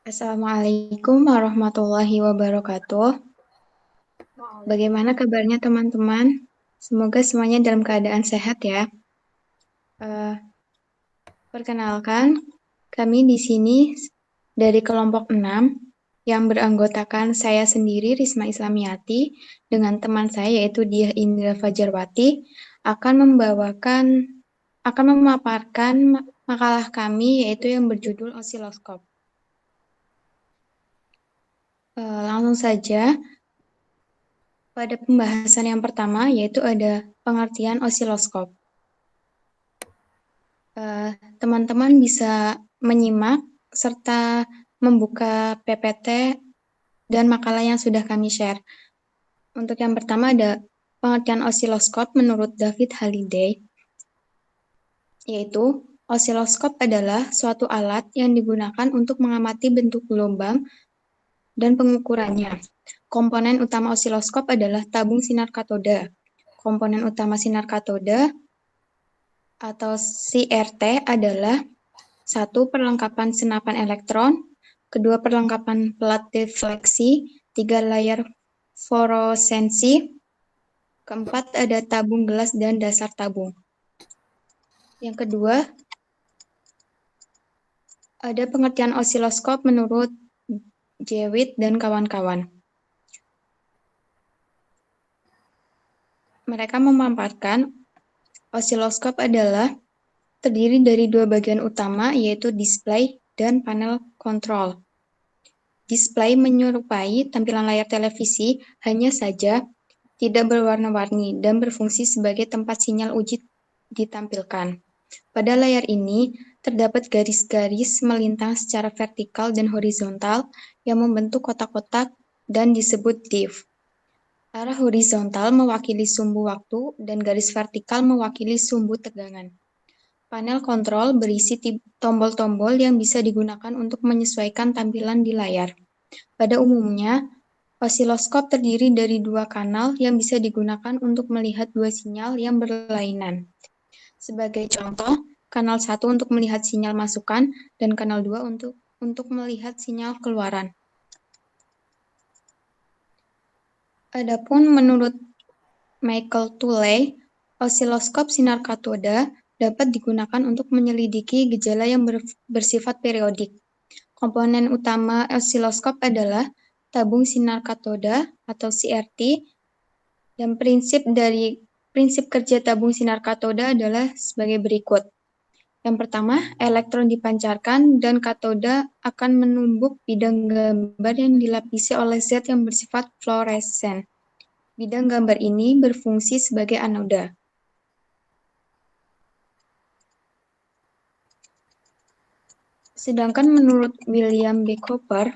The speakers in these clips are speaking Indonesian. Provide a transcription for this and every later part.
Assalamualaikum warahmatullahi wabarakatuh. Bagaimana kabarnya teman-teman? Semoga semuanya dalam keadaan sehat ya. Eh, Perkenalkan, kami di sini dari kelompok 6 yang beranggotakan saya sendiri Risma Islamiati dengan teman saya yaitu Diah Indra Fajarwati akan memaparkan makalah kami yaitu yang berjudul osiloskop. Langsung saja pada pembahasan yang pertama yaitu ada pengertian osiloskop. Teman-teman bisa menyimak serta membuka PPT dan makalah yang sudah kami share. Untuk yang pertama ada pengertian osiloskop menurut David Halliday, yaitu osiloskop adalah suatu alat yang digunakan untuk mengamati bentuk gelombang dan pengukurannya. Komponen utama osiloskop adalah tabung sinar katoda. Komponen utama sinar katoda atau CRT adalah 1. Perlengkapan senapan elektron, 2. Perlengkapan pelat defleksi, 3. Layar fluoresensi, 4. Ada tabung gelas dan dasar tabung. Yang kedua, ada pengertian osiloskop menurut Jewitt dan kawan-kawan. Mereka memaparkan osiloskop adalah terdiri dari dua bagian utama, yaitu display dan panel kontrol. Display menyerupai tampilan layar televisi, hanya saja tidak berwarna-warni dan berfungsi sebagai tempat sinyal uji ditampilkan. Pada layar ini, terdapat garis-garis melintang secara vertikal dan horizontal yang membentuk kotak-kotak dan disebut div. Arah horizontal mewakili sumbu waktu dan garis vertikal mewakili sumbu tegangan. Panel kontrol berisi tombol-tombol yang bisa digunakan untuk menyesuaikan tampilan di layar. Pada umumnya, osiloskop terdiri dari dua kanal yang bisa digunakan untuk melihat dua sinyal yang berlainan. Sebagai contoh, kanal 1 untuk melihat sinyal masukan dan kanal 2 untuk melihat sinyal keluaran. Adapun menurut Michael Tooley, osiloskop sinar katoda dapat digunakan untuk menyelidiki gejala yang bersifat periodik. Komponen utama osiloskop adalah tabung sinar katoda atau CRT, dan prinsip kerja tabung sinar katoda adalah sebagai berikut. Yang pertama, elektron dipancarkan dan katoda akan menumbuk bidang gambar yang dilapisi oleh zat yang bersifat fluoresen. Bidang gambar ini berfungsi sebagai anoda. Sedangkan menurut William B. Cooper,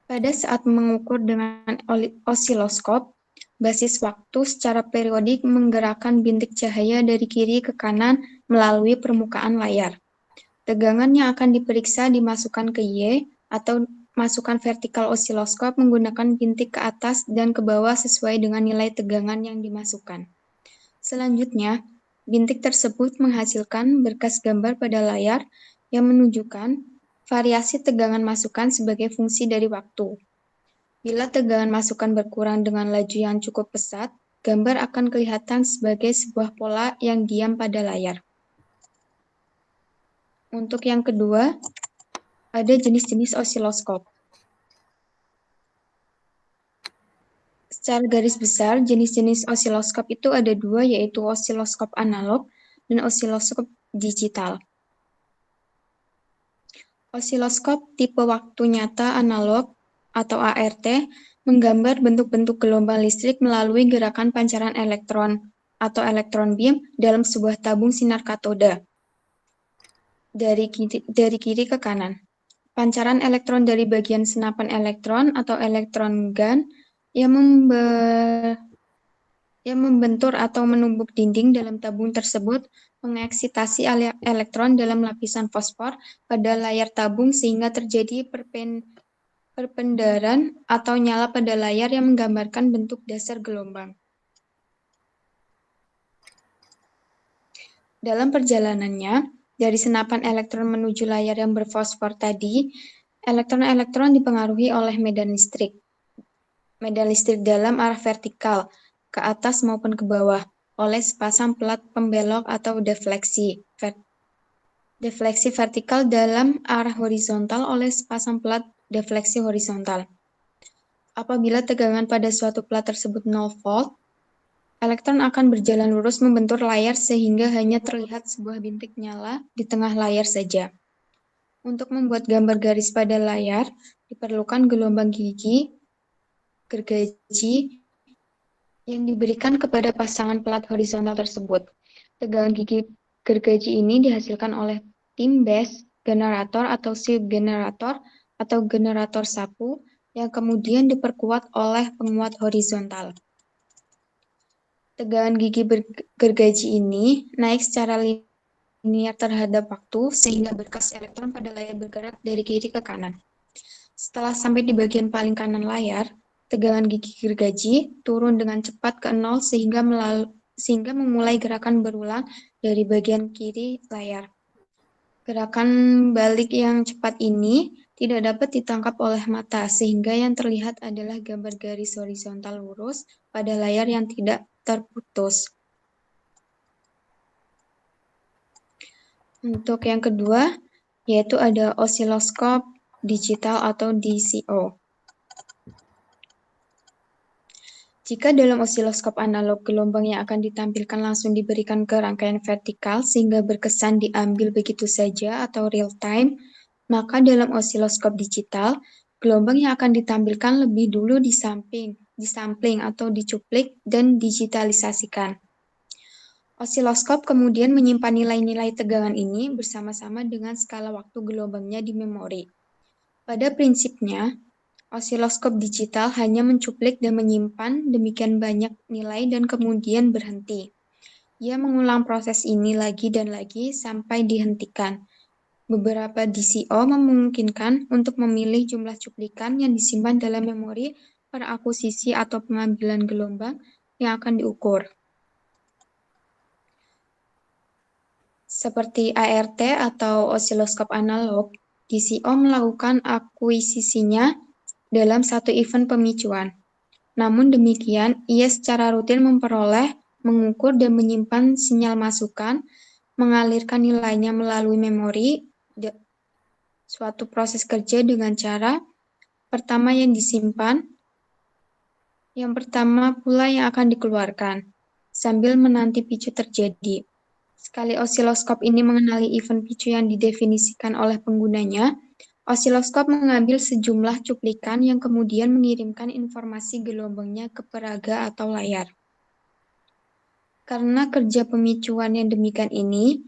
pada saat mengukur dengan osiloskop, basis waktu secara periodik menggerakkan bintik cahaya dari kiri ke kanan melalui permukaan layar. Tegangan yang akan diperiksa dimasukkan ke Y atau masukkan vertikal osiloskop menggunakan bintik ke atas dan ke bawah sesuai dengan nilai tegangan yang dimasukkan. Selanjutnya, bintik tersebut menghasilkan berkas gambar pada layar yang menunjukkan variasi tegangan masukan sebagai fungsi dari waktu. Bila tegangan masukan berkurang dengan laju yang cukup pesat, gambar akan kelihatan sebagai sebuah pola yang diam pada layar. Untuk yang kedua, ada jenis-jenis osiloskop. Secara garis besar, jenis-jenis osiloskop itu ada dua, yaitu osiloskop analog dan osiloskop digital. Osiloskop tipe waktu nyata analog atau ART menggambar bentuk-bentuk gelombang listrik melalui gerakan pancaran elektron atau elektron beam dalam sebuah tabung sinar katoda dari kiri ke kanan. Pancaran elektron dari bagian senapan elektron atau elektron gun yang membentur atau menumbuk dinding dalam tabung tersebut mengeksitasi elektron dalam lapisan fosfor pada layar tabung sehingga terjadi perpendaran atau nyala pada layar yang menggambarkan bentuk dasar gelombang. Dalam perjalanannya, dari senapan elektron menuju layar yang berfosfor tadi, elektron-elektron dipengaruhi oleh medan listrik. Medan listrik dalam arah vertikal, ke atas maupun ke bawah, oleh sepasang pelat pembelok atau defleksi. Defleksi vertikal dalam arah horizontal oleh sepasang pelat defleksi horizontal. Apabila tegangan pada suatu pelat tersebut 0 volt, elektron akan berjalan lurus membentur layar sehingga hanya terlihat sebuah bintik nyala di tengah layar saja. Untuk membuat gambar garis pada layar, diperlukan gelombang gigi gergaji yang diberikan kepada pasangan pelat horizontal tersebut. Tegangan gigi gergaji ini dihasilkan oleh tim base generator atau sweep generator atau generator sapu yang kemudian diperkuat oleh penguat horizontal. Tegangan gigi gergaji ini naik secara linear terhadap waktu sehingga berkas elektron pada layar bergerak dari kiri ke kanan. Setelah sampai di bagian paling kanan layar, tegangan gigi gergaji turun dengan cepat ke 0 sehingga memulai gerakan berulang dari bagian kiri layar. Gerakan balik yang cepat ini tidak dapat ditangkap oleh mata, sehingga yang terlihat adalah gambar garis horizontal lurus pada layar yang tidak terputus. Untuk yang kedua, yaitu ada osiloskop digital atau DCO. Jika dalam osiloskop analog, gelombang yang akan ditampilkan langsung diberikan ke rangkaian vertikal sehingga berkesan diambil begitu saja atau real time, maka dalam osiloskop digital, gelombang yang akan ditampilkan lebih dulu disampling atau dicuplik dan digitalisasikan. Osiloskop kemudian menyimpan nilai-nilai tegangan ini bersama-sama dengan skala waktu gelombangnya di memori. Pada prinsipnya, osiloskop digital hanya mencuplik dan menyimpan demikian banyak nilai dan kemudian berhenti. Ia mengulang proses ini lagi dan lagi sampai dihentikan. Beberapa DCO memungkinkan untuk memilih jumlah cuplikan yang disimpan dalam memori per akuisisi atau pengambilan gelombang yang akan diukur. Seperti ART atau osiloskop analog, DCO melakukan akuisisinya dalam satu event pemicuan. Namun demikian, ia secara rutin memperoleh, mengukur, dan menyimpan sinyal masukan, mengalirkan nilainya melalui memori, suatu proses kerja dengan cara pertama yang disimpan, yang pertama pula yang akan dikeluarkan, sambil menanti picu terjadi. Sekali osiloskop ini mengenali event picu yang didefinisikan oleh penggunanya, osiloskop mengambil sejumlah cuplikan yang kemudian mengirimkan informasi gelombangnya ke peraga atau layar. Karena kerja pemicuan yang demikian ini,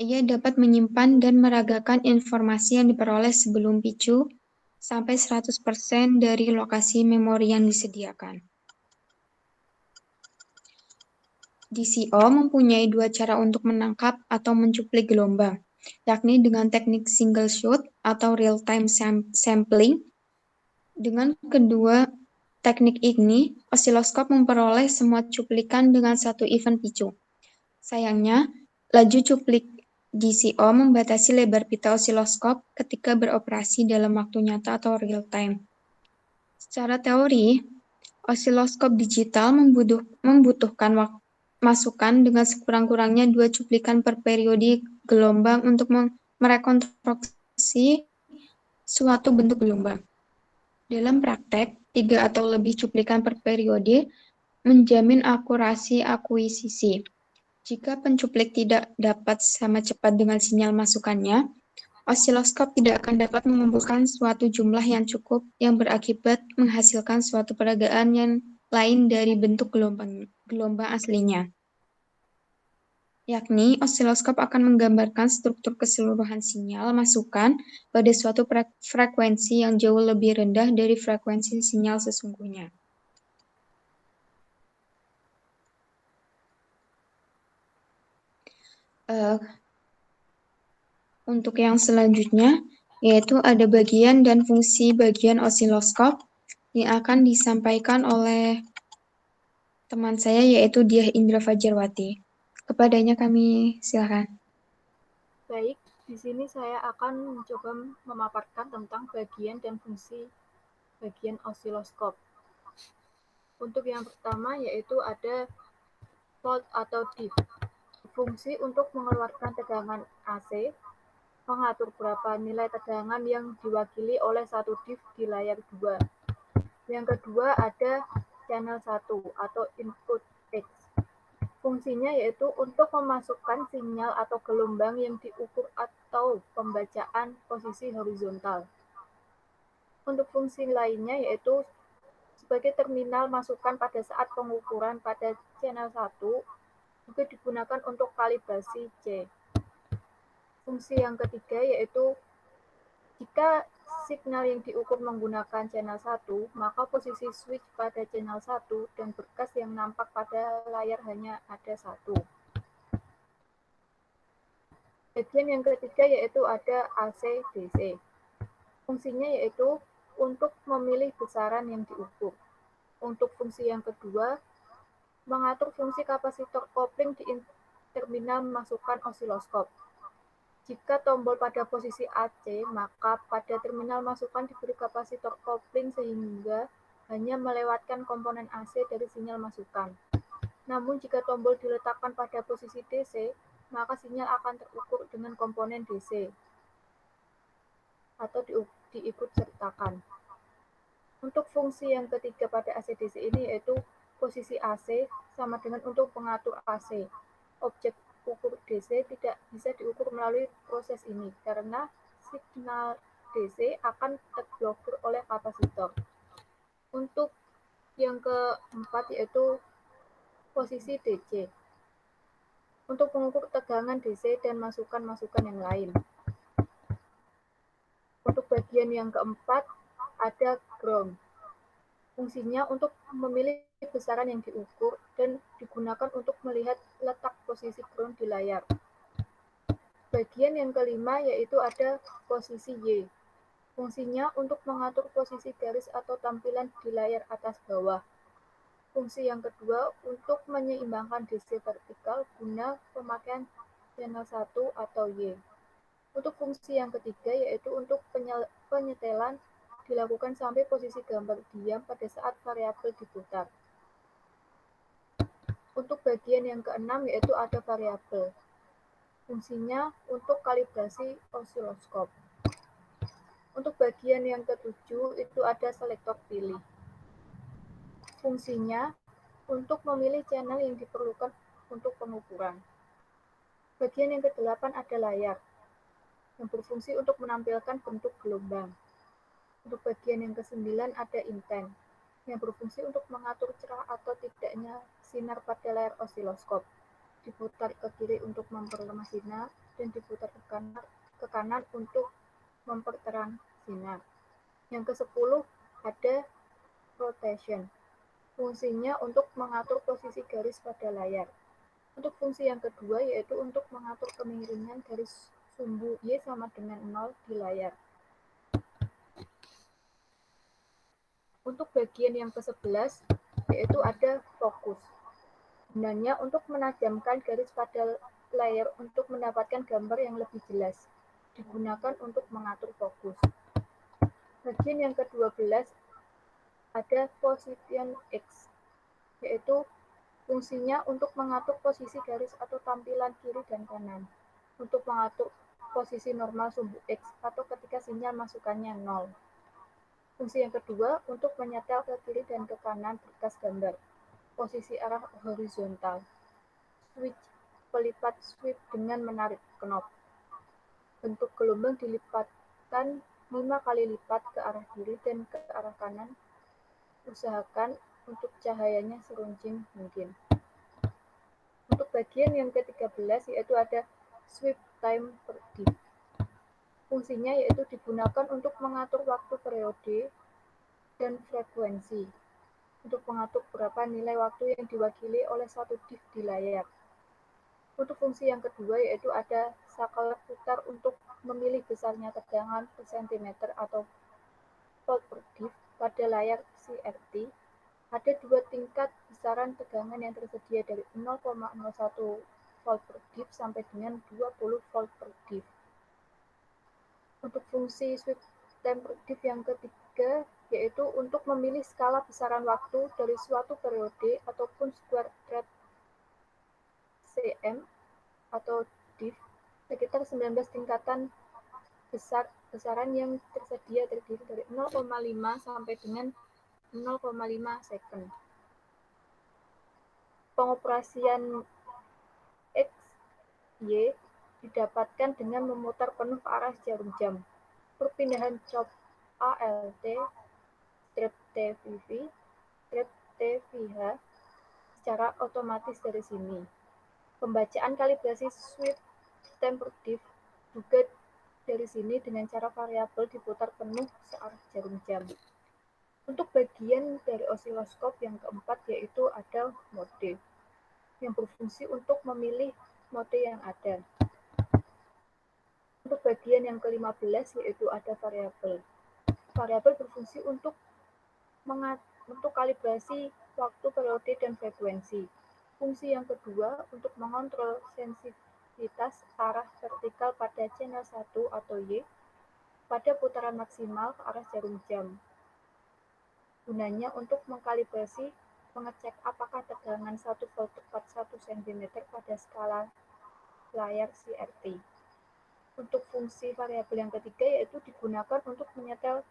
ia dapat menyimpan dan meragakan informasi yang diperoleh sebelum picu sampai 100% dari lokasi memori yang disediakan. DCO mempunyai dua cara untuk menangkap atau mencuplik gelombang, yakni dengan teknik single shot atau real-time sampling. Dengan kedua teknik ini, osiloskop memperoleh semua cuplikan dengan satu event picu. Sayangnya, laju cuplik DCO membatasi lebar pita osiloskop ketika beroperasi dalam waktu nyata atau real-time. Secara teori, osiloskop digital membutuhkan masukan dengan sekurang-kurangnya 2 cuplikan per periode gelombang untuk merekonstruksi suatu bentuk gelombang. Dalam praktek, 3 atau lebih cuplikan per periode menjamin akurasi akuisisi. Jika pencuplik tidak dapat sama cepat dengan sinyal masukannya, osiloskop tidak akan dapat mengumpulkan suatu jumlah yang cukup yang berakibat menghasilkan suatu peragaan yang lain dari bentuk gelombang aslinya. Yakni, osiloskop akan menggambarkan struktur keseluruhan sinyal masukan pada suatu frekuensi yang jauh lebih rendah dari frekuensi sinyal sesungguhnya. Untuk yang selanjutnya, yaitu ada bagian dan fungsi bagian osiloskop yang akan disampaikan oleh teman saya, yaitu Diah Indra Fajarwati. Kepadanya kami silakan. Baik, di sini saya akan mencoba memaparkan tentang bagian dan fungsi bagian osiloskop. Untuk yang pertama yaitu ada volt atau diff. Fungsi untuk mengeluarkan tegangan AC, mengatur berapa nilai tegangan yang diwakili oleh satu diff di layar 2. Yang kedua ada channel 1 atau input X. Fungsinya yaitu untuk memasukkan sinyal atau gelombang yang diukur atau pembacaan posisi horizontal. Untuk fungsi lainnya yaitu sebagai terminal masukan pada saat pengukuran pada channel 1 juga digunakan untuk kalibrasi C. Fungsi yang ketiga yaitu jika signal yang diukur menggunakan channel 1, maka posisi switch pada channel 1 dan berkas yang nampak pada layar hanya ada satu. Bagian yang ketiga yaitu ada AC/DC. Fungsinya yaitu untuk memilih besaran yang diukur. Untuk fungsi yang kedua, mengatur fungsi kapasitor kopling di terminal masukan osiloskop. Jika tombol pada posisi AC, maka pada terminal masukan diberi kapasitor kopling sehingga hanya melewatkan komponen AC dari sinyal masukan. Namun jika tombol diletakkan pada posisi DC, maka sinyal akan terukur dengan komponen DC atau diikut sertakan. Untuk fungsi yang ketiga pada AC/DC ini yaitu posisi AC sama dengan untuk pengatur AC. Objek ukur DC tidak bisa diukur melalui proses ini karena signal DC akan terblokir oleh kapasitor. Untuk yang keempat yaitu posisi DC. Untuk mengukur tegangan DC dan masukan-masukan yang lain. Untuk bagian yang keempat ada ground. Fungsinya untuk memilih besaran yang diukur dan digunakan untuk melihat letak posisi ground di layar. Bagian yang kelima yaitu ada posisi Y. Fungsinya untuk mengatur posisi garis atau tampilan di layar atas bawah. Fungsi yang kedua untuk menyeimbangkan DC vertikal guna pemakaian channel 1 atau Y. Untuk fungsi yang ketiga yaitu untuk penyetelan dilakukan sampai posisi gambar diam pada saat variabel diputar. Untuk bagian yang keenam yaitu ada variabel. Fungsinya untuk kalibrasi osiloskop. Untuk bagian yang ketujuh itu ada selektor pilih. Fungsinya untuk memilih channel yang diperlukan untuk pengukuran. Bagian yang kedelapan ada layar, yang berfungsi untuk menampilkan bentuk gelombang. Untuk bagian yang kesembilan ada intent, yang berfungsi untuk mengatur cerah atau tidaknya sinar pada layar osiloskop. Diputar ke kiri untuk memperlemah sinar, dan diputar ke kanan untuk memperterang sinar. Yang ke-10 ada rotation. Fungsinya untuk mengatur posisi garis pada layar. Untuk fungsi yang kedua yaitu untuk mengatur kemiringan garis sumbu Y sama dengan 0 di layar. Untuk bagian yang ke-11 yaitu ada fokus. Gunanya untuk menajamkan garis pada layar untuk mendapatkan gambar yang lebih jelas. Digunakan untuk mengatur fokus. Bagian yang ke-12 ada position X, yaitu fungsinya untuk mengatur posisi garis atau tampilan kiri dan kanan. Untuk mengatur posisi normal sumbu X atau ketika sinyal masukannya 0. Fungsi yang kedua untuk menyetel ke kiri dan ke kanan berkas gambar. Posisi arah horizontal. Switch pelipat sweep dengan menarik knop. Bentuk gelombang dilipatkan 5 kali lipat ke arah kiri dan ke arah kanan. Usahakan untuk cahayanya seruncing mungkin. Untuk bagian yang ke-13 yaitu ada sweep time per diff. Fungsinya yaitu digunakan untuk mengatur waktu periode dan frekuensi. Untuk mengatur berapa nilai waktu yang diwakili oleh satu diff di layar. Untuk fungsi yang kedua yaitu ada saklar putar untuk memilih besarnya tegangan per cm atau volt per diff pada layar CRT. Ada dua tingkat besaran tegangan yang tersedia dari 0,01 volt per div sampai dengan 20 volt per div. Untuk fungsi sweep time predictive yang ketiga, yaitu untuk memilih skala besaran waktu dari suatu periode ataupun square thread cm atau div sekitar 19 tingkatan besaran yang tersedia terdiri dari 0,5 sampai dengan 0,5 second. Pengoperasian X, Y didapatkan dengan memutar penuh ke arah jarum jam. Perpindahan chop ALT, strip TVV, strip TVH secara otomatis dari sini. Pembacaan kalibrasi sweep temperatif juga dari sini dengan cara variabel diputar penuh searah jarum jam. Untuk bagian dari osiloskop yang keempat yaitu ada mode yang berfungsi untuk memilih mode yang ada. Untuk bagian yang ke-15 yaitu ada variabel. Variabel berfungsi untuk kalibrasi waktu, periode, dan frekuensi. Fungsi yang kedua untuk mengontrol sensitivitas arah vertikal pada channel 1 atau Y pada putaran maksimal ke arah jarum jam. Gunanya untuk mengkalibrasi, mengecek apakah tegangan 1 volt tepat 1 cm pada skala layar CRT. Untuk fungsi variabel yang ketiga yaitu digunakan untuk menyetel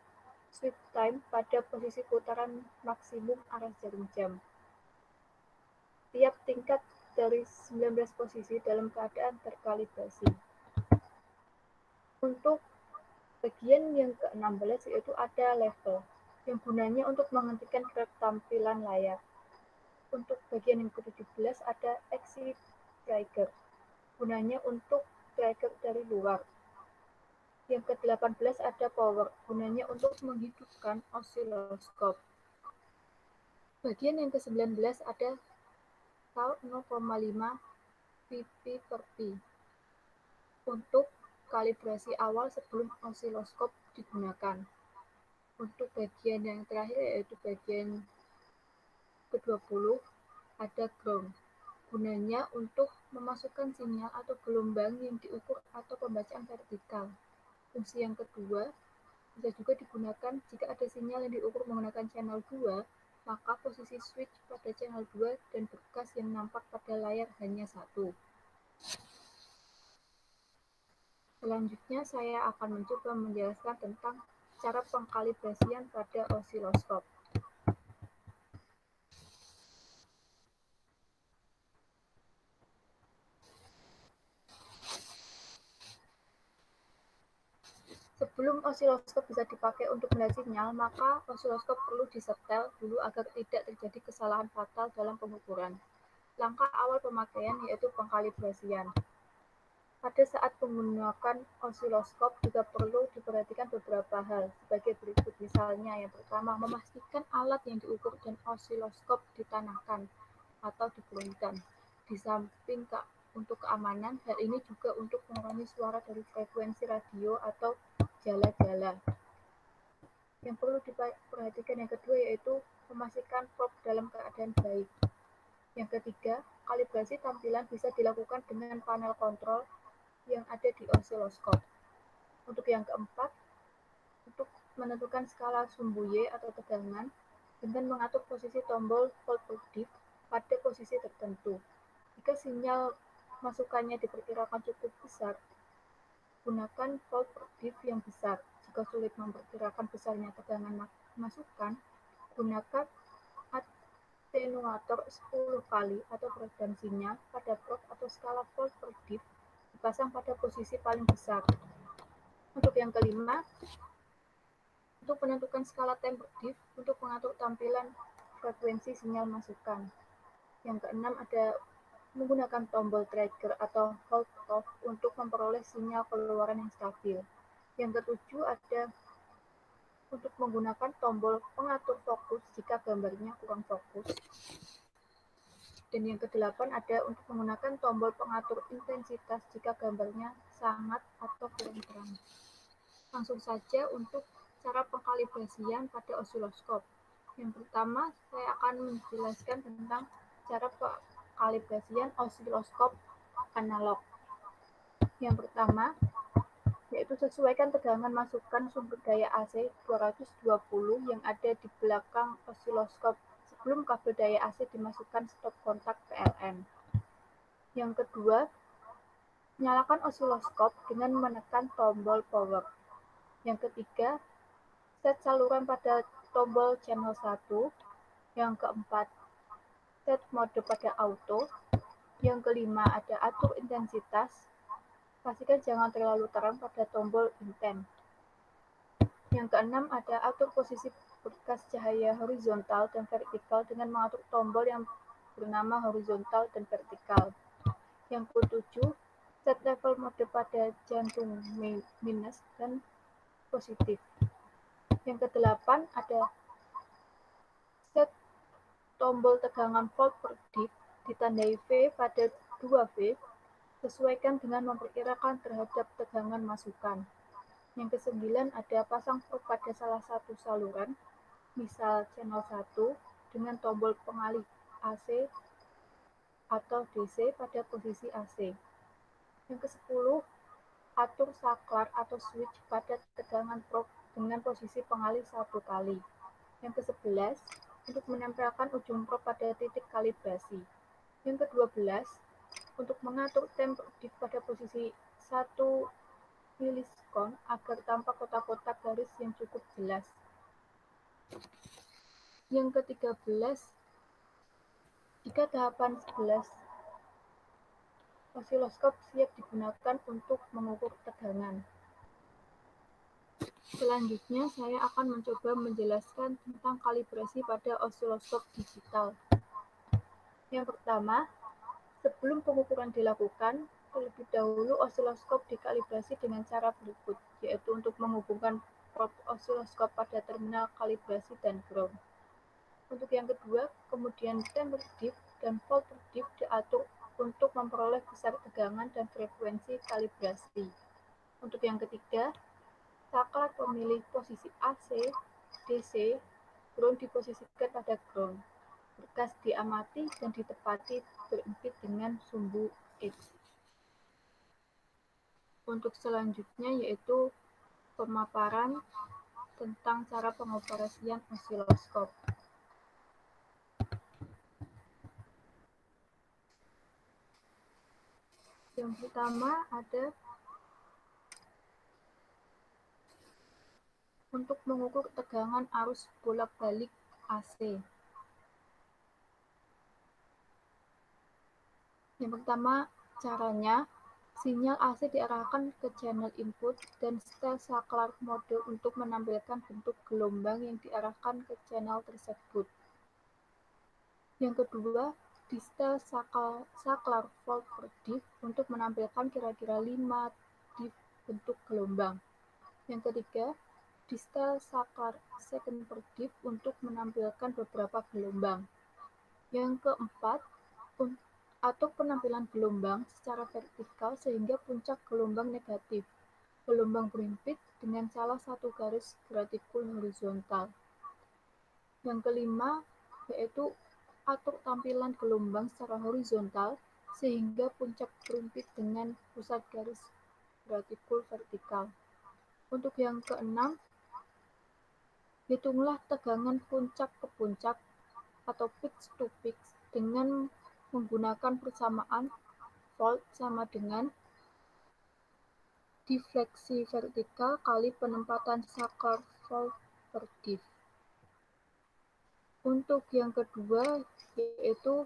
sweep time pada posisi putaran maksimum arah jarum jam. Tiap tingkat dari 19 posisi dalam keadaan terkalibrasi. Untuk bagian yang ke-16 yaitu ada level, yang gunanya untuk menghentikan grab tampilan layar. Untuk bagian yang ke-17 ada exit trigger, gunanya untuk trigger dari luar. Yang ke-18 ada power, gunanya untuk menghidupkan osiloskop. Bagian yang ke-19 ada tau 0,5 pp per pi untuk kalibrasi awal sebelum osiloskop digunakan. Untuk bagian yang terakhir yaitu bagian ke-20 ada ground, gunanya untuk memasukkan sinyal atau gelombang yang diukur atau pembacaan vertikal. Fungsi yang kedua bisa juga digunakan jika ada sinyal yang diukur menggunakan channel 2, maka posisi switch pada channel 2 dan berkas yang nampak pada layar hanya satu. Selanjutnya saya akan mencoba menjelaskan tentang cara pengkalibrasian pada osiloskop. Sebelum osiloskop bisa dipakai untuk melihat sinyal, maka osiloskop perlu disetel dulu agar tidak terjadi kesalahan fatal dalam pengukuran. Langkah awal pemakaian yaitu pengkalibrasian. Pada saat menggunakan osiloskop juga perlu diperhatikan beberapa hal sebagai berikut. Misalnya, yang pertama, memastikan alat yang diukur dan osiloskop ditanahkan atau diturunkan. Di samping untuk keamanan, hal ini juga untuk mengurangi suara dari frekuensi radio atau jala-jala. Yang perlu diperhatikan yang kedua yaitu memastikan probe dalam keadaan baik. Yang ketiga, kalibrasi tampilan bisa dilakukan dengan panel kontrol yang ada di osiloskop. Untuk yang keempat, untuk menentukan skala sumbu Y atau tegangan dengan mengatur posisi tombol volt per div pada posisi tertentu. Jika sinyal masukannya diperkirakan cukup besar, gunakan volt per div yang besar. Jika sulit memperkirakan besarnya tegangan masukan, gunakan atenuator 10 kali atau peredam sinyal pada probe atau skala volt per div dipasang pada posisi paling besar. Untuk yang kelima, untuk menentukan skala time per div untuk mengatur tampilan frekuensi sinyal masukan. Yang keenam ada menggunakan tombol trigger atau hold off untuk memperoleh sinyal keluaran yang stabil. Yang ketujuh ada untuk menggunakan tombol pengatur fokus jika gambarnya kurang fokus. Dan yang kedelapan ada untuk menggunakan tombol pengatur intensitas jika gambarnya sangat atau kurang terang. Langsung saja untuk cara pengkalibrasian pada osiloskop. Yang pertama, saya akan menjelaskan tentang cara pengkalibrasian osiloskop analog. Yang pertama, yaitu sesuaikan tegangan masukan sumber daya AC 220 yang ada di belakang osiloskop sebelum kabel daya AC dimasukkan stop kontak PLN. Yang kedua, nyalakan osiloskop dengan menekan tombol power. Yang ketiga, set saluran pada tombol channel 1. Yang keempat, set mode pada auto. Yang kelima, ada atur intensitas. Pastikan jangan terlalu terang pada tombol inten. Yang keenam, ada atur posisi berkas cahaya horizontal dan vertikal dengan mengatur tombol yang bernama horizontal dan vertikal. Yang ketujuh, set level mode pada jantung minus dan positif. Yang kedelapan, ada set tombol tegangan volt per div ditandai V pada 2V, sesuaikan dengan memperkirakan terhadap tegangan masukan. Yang kesembilan, ada pasang probe pada salah satu saluran, misal channel 1, dengan tombol pengalih AC atau DC pada posisi AC. Yang ke-10, atur saklar atau switch pada tegangan probe dengan posisi pengalih 1 kali. Yang ke-11, untuk menempelkan ujung probe pada titik kalibrasi. Yang ke-12, untuk mengatur tempo pada posisi 1 milisekon agar tampak kotak-kotak garis yang cukup jelas. Yang ke-13, jika tahapan 11, osiloskop siap digunakan untuk mengukur tegangan. Selanjutnya, saya akan mencoba menjelaskan tentang kalibrasi pada osiloskop digital. Yang pertama, sebelum pengukuran dilakukan, terlebih dahulu osiloskop dikalibrasi dengan cara berikut, yaitu untuk menghubungkan probe osiloskop pada terminal kalibrasi dan ground. Untuk yang kedua, kemudian temper div dan volt per div diatur untuk memperoleh besar tegangan dan frekuensi kalibrasi. Untuk yang ketiga, saklar pemilih posisi AC, DC, ground diposisikan pada ground. Berkas diamati dan ditepati berimpit dengan sumbu X. Untuk selanjutnya yaitu pemaparan tentang cara pengoperasian osiloskop. Yang pertama ada untuk mengukur tegangan arus bolak-balik AC. Yang pertama, caranya, sinyal AC diarahkan ke channel input dan setel saklar mode untuk menampilkan bentuk gelombang yang diarahkan ke channel tersebut. Yang kedua, di setel saklar volt per div untuk menampilkan kira-kira 5 div bentuk gelombang. Yang ketiga, di setel saklar second per div untuk menampilkan beberapa gelombang. Yang keempat, atur penampilan gelombang secara vertikal sehingga puncak gelombang negatif. Gelombang berimpit dengan salah satu garis gratikul horizontal. Yang kelima, yaitu atur tampilan gelombang secara horizontal sehingga puncak berimpit dengan pusat garis gratikul vertikal. Untuk yang keenam, hitunglah tegangan puncak ke puncak atau peak to peak dengan menggunakan persamaan volt sama dengan defleksi vertikal kali penempatan saklar volt per div. Untuk yang kedua yaitu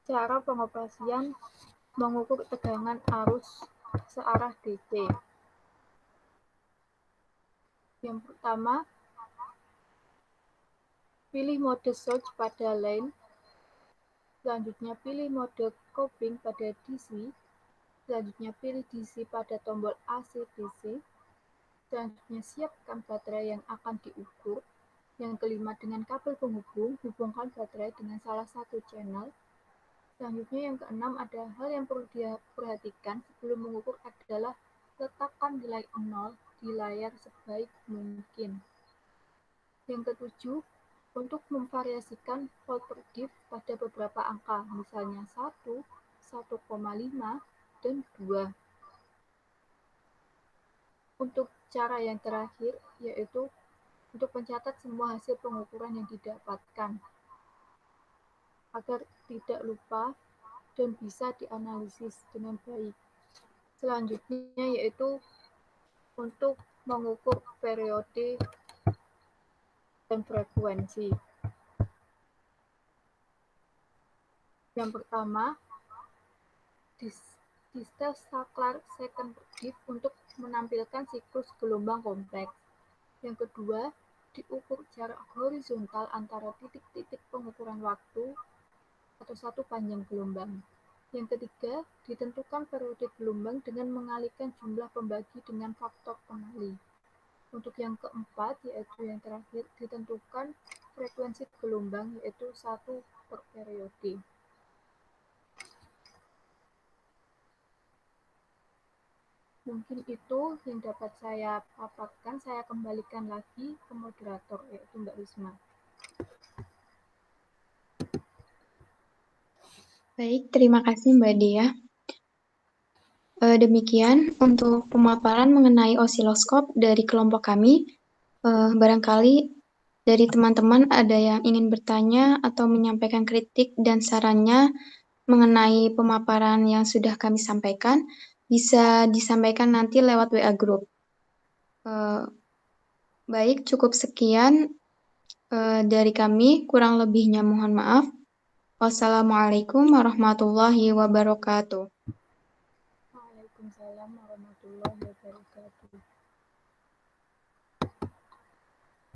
cara pengoperasian mengukur tegangan arus searah DC. Yang pertama, pilih mode surge pada line, selanjutnya pilih mode coupling pada DC, selanjutnya pilih DC pada tombol AC DC, selanjutnya siapkan baterai yang akan diukur. Yang kelima, dengan kabel penghubung, hubungkan baterai dengan salah satu channel. Selanjutnya yang keenam, ada hal yang perlu diperhatikan sebelum mengukur adalah letakkan nilai 0 di layar sebaik mungkin. Yang ketujuh, untuk memvariasikan volt per div pada beberapa angka, misalnya 1, 1,5, dan 2. Untuk cara yang terakhir, yaitu untuk mencatat semua hasil pengukuran yang didapatkan, agar tidak lupa dan bisa dianalisis dengan baik. Selanjutnya yaitu untuk mengukur periode dan frekuensi. Yang pertama, Diels-Saklar second diff untuk menampilkan siklus gelombang kompleks. Yang kedua, diukur jarak horizontal antara titik-titik pengukuran waktu atau satu panjang gelombang. Yang ketiga, ditentukan periode gelombang dengan mengalihkan jumlah pembagi dengan faktor pengalih. Untuk yang keempat, yaitu yang terakhir, ditentukan frekuensi gelombang, yaitu 1 per periode. Mungkin itu yang dapat saya paparkan. Saya kembalikan lagi ke moderator, yaitu Mbak Risma. Baik, terima kasih Mbak Dia. Demikian untuk pemaparan mengenai osiloskop dari kelompok kami. Barangkali dari teman-teman ada yang ingin bertanya atau menyampaikan kritik dan sarannya mengenai pemaparan yang sudah kami sampaikan, bisa disampaikan nanti lewat WA Group. Baik, cukup sekian dari kami, kurang lebihnya mohon maaf. Wassalamualaikum warahmatullahi wabarakatuh.